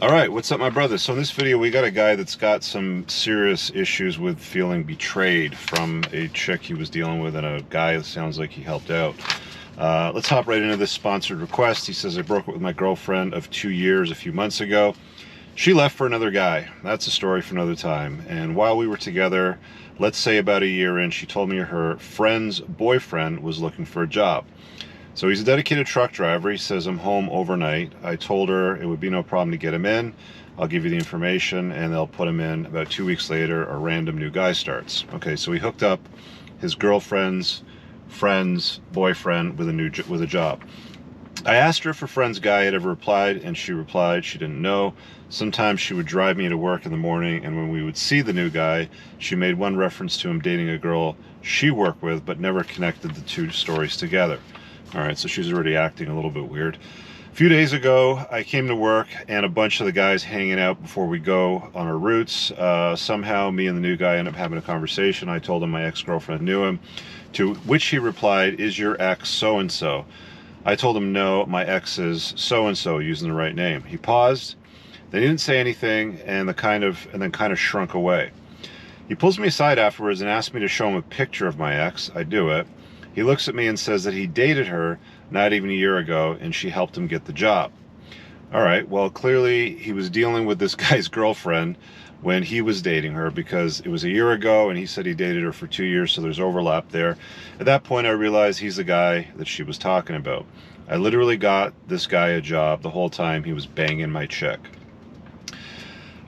All right, what's up, my brother? So in this video, we got a guy that's got some serious issues with feeling betrayed from a chick he was dealing with and a guy that sounds like he helped out. Let's hop right into this sponsored request. He says, I broke up with my girlfriend of 2 years a few months ago. She left for another guy. That's a story for another time. And while we were together, let's say about a year in, she told me her friend's boyfriend was looking for a job. So he's a dedicated truck driver. He says, I'm home overnight. I told her it would be no problem to get him in. I'll give you the information and they'll put him in. About 2 weeks later, a random new guy starts. Okay, so he hooked up his girlfriend's friend's boyfriend with a job. I asked her if her friend's guy had ever replied, and she replied she didn't know. Sometimes she would drive me to work in the morning, and when we would see the new guy, she made one reference to him dating a girl she worked with, but never connected the two stories together. All right, so she's already acting a little bit weird. A few days ago, I came to work and a bunch of the guys hanging out before we go on our routes. Somehow, me and the new guy ended up having a conversation. I told him my ex-girlfriend knew him, to which he replied, "Is your ex so-and-so?" I told him, no, my ex is so-and-so, using the right name. He paused, then he didn't say anything, and then kind of shrunk away. He pulls me aside afterwards and asks me to show him a picture of my ex. I do it. He looks at me and says that he dated her not even a year ago and she helped him get the job. All right, well, clearly he was dealing with this guy's girlfriend when he was dating her, because it was a year ago and he said he dated her for 2 years, so there's overlap there. At that point, I realized he's the guy that she was talking about. I literally got this guy a job the whole time he was banging my chick.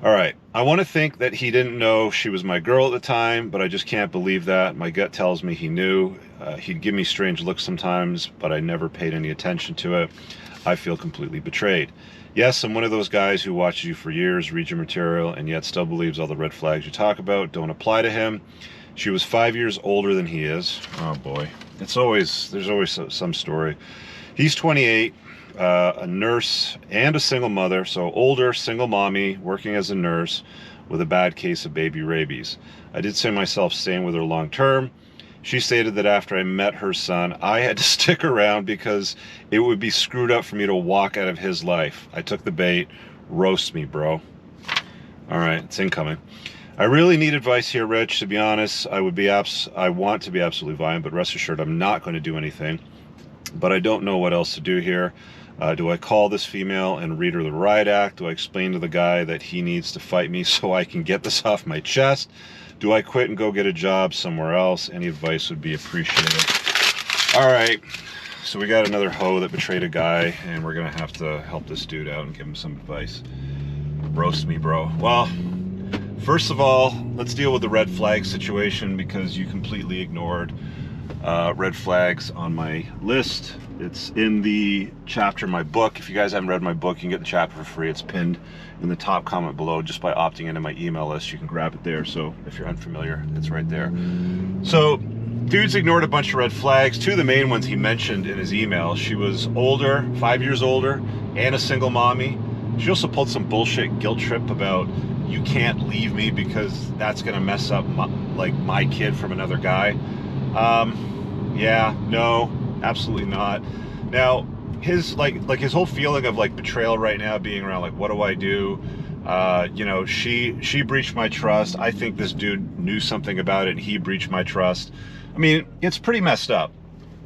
All right, I want to think that he didn't know she was my girl at the time, but I just can't believe that. My gut tells me he knew. He'd give me strange looks sometimes, but I never paid any attention to it. I feel completely betrayed. Yes, I'm one of those guys who watches you for years, reads your material, and yet still believes all the red flags you talk about don't apply to him. She was 5 years older than he is. Oh boy, there's always some story. He's 28. A nurse and a single mother, so older, single mommy, working as a nurse with a bad case of baby rabies. I did say myself staying with her long term. She stated that after I met her son, I had to stick around because it would be screwed up for me to walk out of his life. I took the bait. Roast me, bro. All right, it's incoming. I really need advice here, Rich. To be honest, I want to be absolutely violent, but rest assured I'm not going to do anything. But I don't know what else to do here. Do I call this female and read her the riot act? Do I explain to the guy that he needs to fight me so I can get this off my chest? Do I quit and go get a job somewhere else? Any advice would be appreciated. All right, so we got another hoe that betrayed a guy, and we're gonna have to help this dude out and give him some advice. Roast me, bro. Well, first of all, let's deal with the red flag situation, because you completely ignored red flags on my list. It's in the chapter in my book. If you guys haven't read my book, you can get the chapter for free. It's pinned in the top comment below just by opting into my email list. You can grab it there. So if you're unfamiliar, it's right there. So dude's ignored a bunch of red flags. Two of the main ones he mentioned in his email: she was older, 5 years older, and a single mommy. She also pulled some bullshit guilt trip about, you can't leave me because that's gonna mess up my kid from another guy. Yeah, no, absolutely not. Now, his his whole feeling of betrayal right now being around what do I do? You know, she breached my trust. I think this dude knew something about it and he breached my trust. I mean, it's pretty messed up.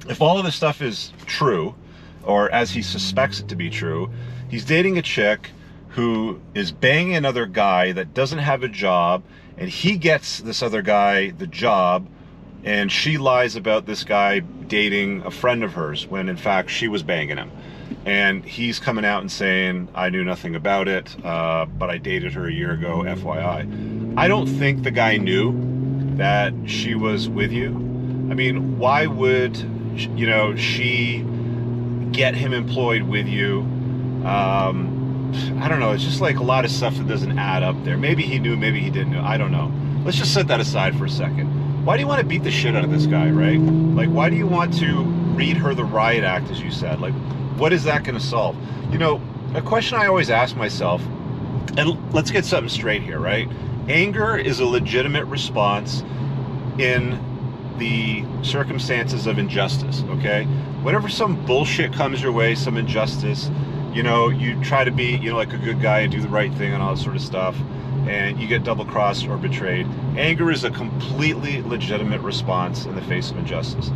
If all of this stuff is true, or as he suspects it to be true, he's dating a chick who is banging another guy that doesn't have a job, and he gets this other guy the job, and she lies about this guy dating a friend of hers when in fact she was banging him. And he's coming out and saying, I knew nothing about it, but I dated her a year ago, FYI. I don't think the guy knew that she was with you. I mean, why would, you know, she get him employed with you? I don't know, it's just a lot of stuff that doesn't add up there. Maybe he knew, maybe he didn't know, I don't know. Let's just set that aside for a second. Why do you want to beat the shit out of this guy, right? Why do you want to read her the riot act, as you said? What is that going to solve? You know, a question I always ask myself, and let's get something straight here, right? Anger is a legitimate response in the circumstances of injustice, okay? Whenever some bullshit comes your way, some injustice, You know, you try to be, you know, like a good guy and do the right thing and all that sort of stuff, and you get double-crossed or betrayed. Anger is a completely legitimate response in the face of injustice.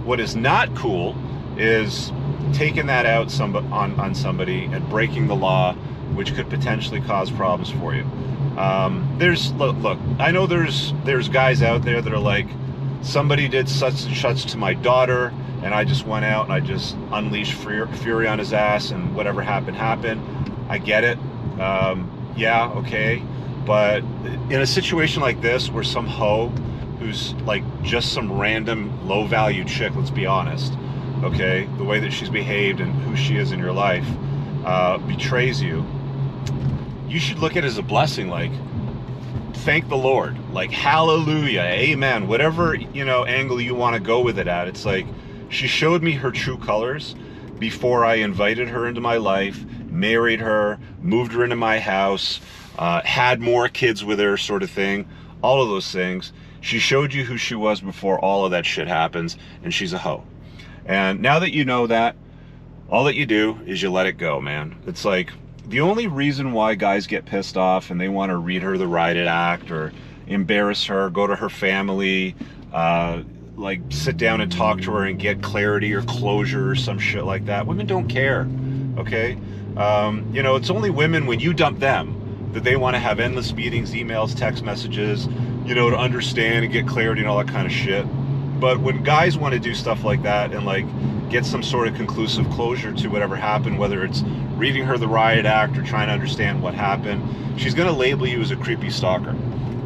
What is not cool is taking that out on somebody and breaking the law, which could potentially cause problems for you. Look, I know there's guys out there that are like, somebody did such and such to my daughter, and I just went out and I just unleashed fury on his ass, and whatever happened. I get it. Yeah, okay. But in a situation like this, where some hoe who's like just some random low-value chick, let's be honest, okay, the way that she's behaved and who she is in your life, betrays you, you should look at it as a blessing. Like, thank the Lord, like, hallelujah, amen, whatever, you know, angle you want to go with it at. It's like, she showed me her true colors before I invited her into my life, married her, moved her into my house, had more kids with her, sort of thing. All of those things. She showed you who she was before all of that shit happens, and she's a hoe. And now that you know that, all that you do is you let it go, man. It's like, the only reason why guys get pissed off and they want to read her the riot act or embarrass her, go to her family, like sit down and talk to her and get clarity or closure or some shit like that. Women don't care, okay? You know, it's only women, when you dump them, that they want to have endless meetings, emails, text messages, you know, to understand and get clarity and all that kind of shit. But when guys want to do stuff like that and like get some sort of conclusive closure to whatever happened, whether it's reading her the riot act or trying to understand what happened, she's going to label you as a creepy stalker.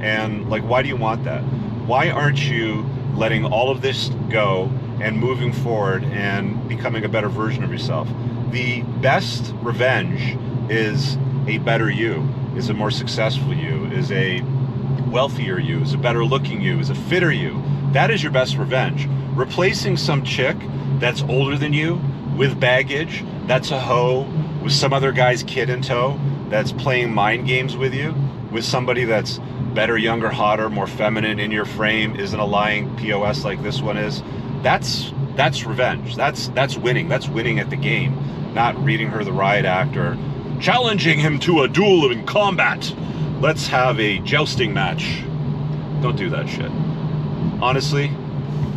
And like, why do you want that? Why aren't you letting all of this go and moving forward and becoming a better version of yourself? The best revenge is a better you, is a more successful you, is a wealthier you, is a better looking you, is a fitter you. That is your best revenge. Replacing some chick that's older than you, with baggage, that's a hoe, with some other guy's kid in tow, that's playing mind games with you, with somebody that's better, younger, hotter, more feminine in your frame, isn't a lying POS like this one is. That's revenge. That's winning. That's winning at the game, not reading her the riot act or challenging him to a duel in combat. Let's have a jousting match. Don't do that shit. Honestly,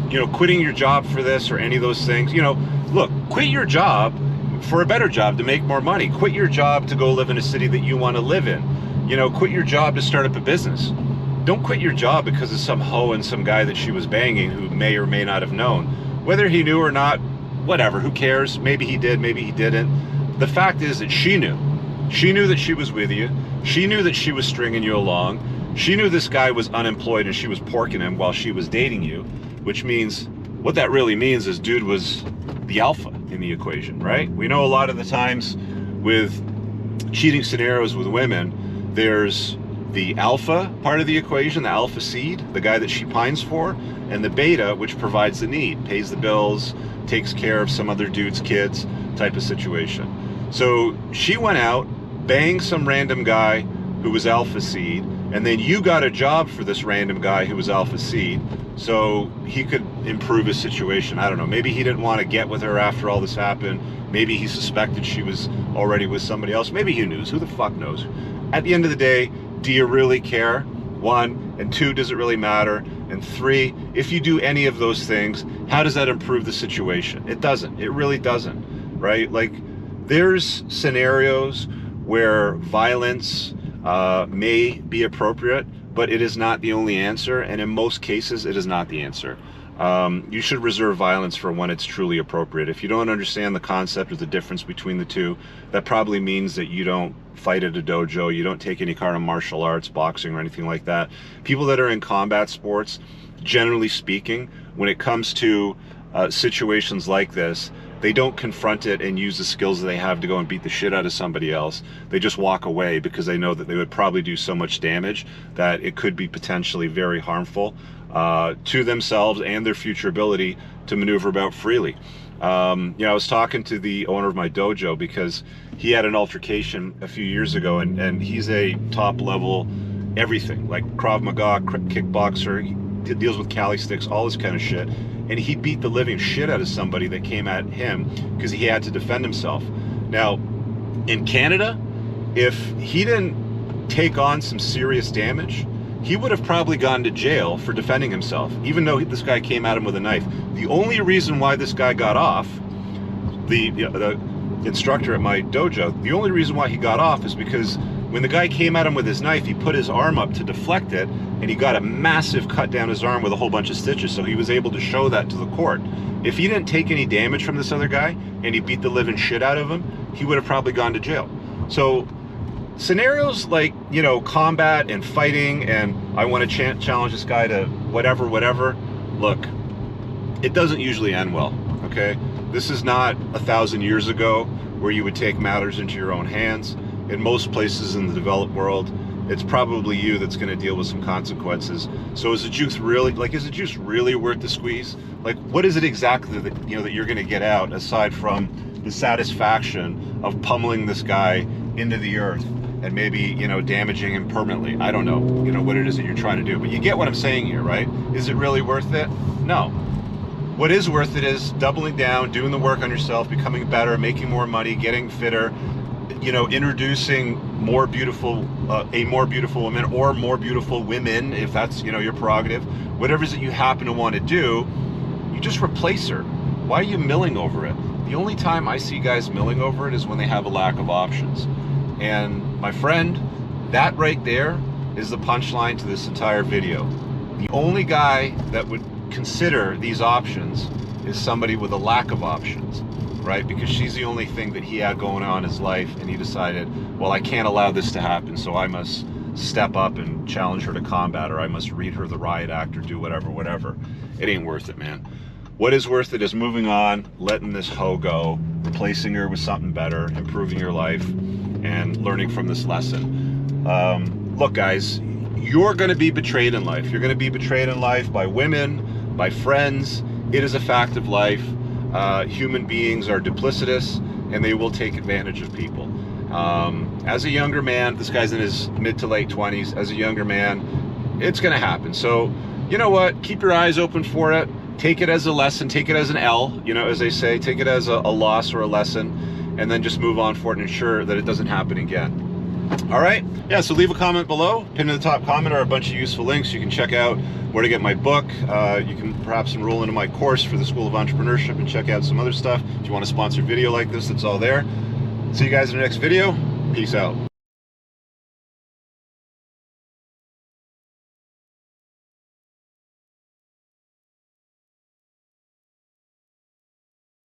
you know, quitting your job for this or any of those things, you know, look, quit your job for a better job to make more money. Quit your job to go live in a city that you want to live in. You know, quit your job to start up a business. Don't quit your job because of some hoe and some guy that she was banging who may or may not have known. Whether he knew or not, whatever, who cares? Maybe he did, maybe he didn't. The fact is that she knew. She knew that she was with you. She knew that she was stringing you along. She knew this guy was unemployed and she was porking him while she was dating you, which means, what that really means is dude was the alpha in the equation, right? We know a lot of the times with cheating scenarios with women, there's the alpha part of the equation, the alpha seed, the guy that she pines for, and the beta, which provides the need, pays the bills, takes care of some other dude's kids type of situation. So she went out, banged some random guy who was alpha seed, and then you got a job for this random guy who was alpha seed, so he could improve his situation. I don't know, maybe he didn't want to get with her after all this happened. Maybe he suspected she was already with somebody else. Maybe he knew. Who the fuck knows? At the end of the day, do you really care? 1, and 2, does it really matter? And 3, if you do any of those things, how does that improve the situation? It doesn't. It really doesn't, right? Like, there's scenarios where violence may be appropriate, but it is not the only answer, and in most cases, it is not the answer. You should reserve violence for when it's truly appropriate. If you don't understand the concept or the difference between the two, that probably means that you don't fight at a dojo, you don't take any kind of martial arts, boxing, or anything like that. People that are in combat sports, generally speaking, when it comes to situations like this, they don't confront it and use the skills that they have to go and beat the shit out of somebody else. They just walk away because they know that they would probably do so much damage that it could be potentially very harmful to themselves and their future ability to maneuver about freely. You know, I was talking to the owner of my dojo because he had an altercation a few years ago, and he's a top level everything, like Krav Maga, kickboxer, he deals with Cali sticks, all this kind of shit. And he beat the living shit out of somebody that came at him because he had to defend himself. Now, In Canada, if he didn't take on some serious damage, he would have probably gone to jail for defending himself, even though this guy came at him with a knife. The only reason why this guy got off, the instructor at my dojo, the only reason why he got off is because when the guy came at him with his knife, he put his arm up to deflect it, and he got a massive cut down his arm with a whole bunch of stitches, so he was able to show that to the court. If he didn't take any damage from this other guy, and he beat the living shit out of him, he would have probably gone to jail. So scenarios like, you know, combat and fighting, and I want to challenge this guy to whatever, look, it doesn't usually end well, okay? This is not 1,000 years ago where you would take matters into your own hands. In most places in the developed world, it's probably you that's going to deal with some consequences. So is the juice really worth the squeeze? Like, what is it exactly that, you know, that you're going to get out aside from the satisfaction of pummeling this guy into the earth and maybe, you know, damaging him permanently? I don't know, you know, what it is that you're trying to do, but you get what I'm saying here, right? Is it really worth it? No. What is worth it is doubling down, doing the work on yourself, becoming better, making more money, getting fitter, you know, introducing more beautiful, a more beautiful woman, or more beautiful women, if that's, you know, your prerogative. Whatever it is that you happen to want to do, you just replace her. Why are you milling over it? The only time I see guys milling over it is when they have a lack of options. And my friend, that right there is the punchline to this entire video. The only guy that would consider these options is somebody with a lack of options, right? Because she's the only thing that he had going on in his life, and he decided, well, I can't allow this to happen, so I must step up and challenge her to combat, or I must read her the riot act, or do whatever. It ain't worth it, man. What is worth it is moving on, letting this hoe go, replacing her with something better, improving your life, and learning from this lesson. Look, guys, you're going to be betrayed in life. You're going to be betrayed in life by women, by friends. It is a fact of life. Human beings are duplicitous, and they will take advantage of people. As a younger man, this guy's in his mid to late 20s, as a younger man, it's going to happen. So, you know what? Keep your eyes open for it. Take it as a lesson. Take it as an L, you know, as they say. Take it as a loss or a lesson, and then just move on for it and ensure that it doesn't happen again. All right? Yeah, so leave a comment below. Pinned in the top comment are a bunch of useful links. You can check out where to get my book. You can perhaps enroll into my course for the School of Entrepreneurship and check out some other stuff. If you want a sponsored video like this, it's all there. See you guys in the next video. Peace out.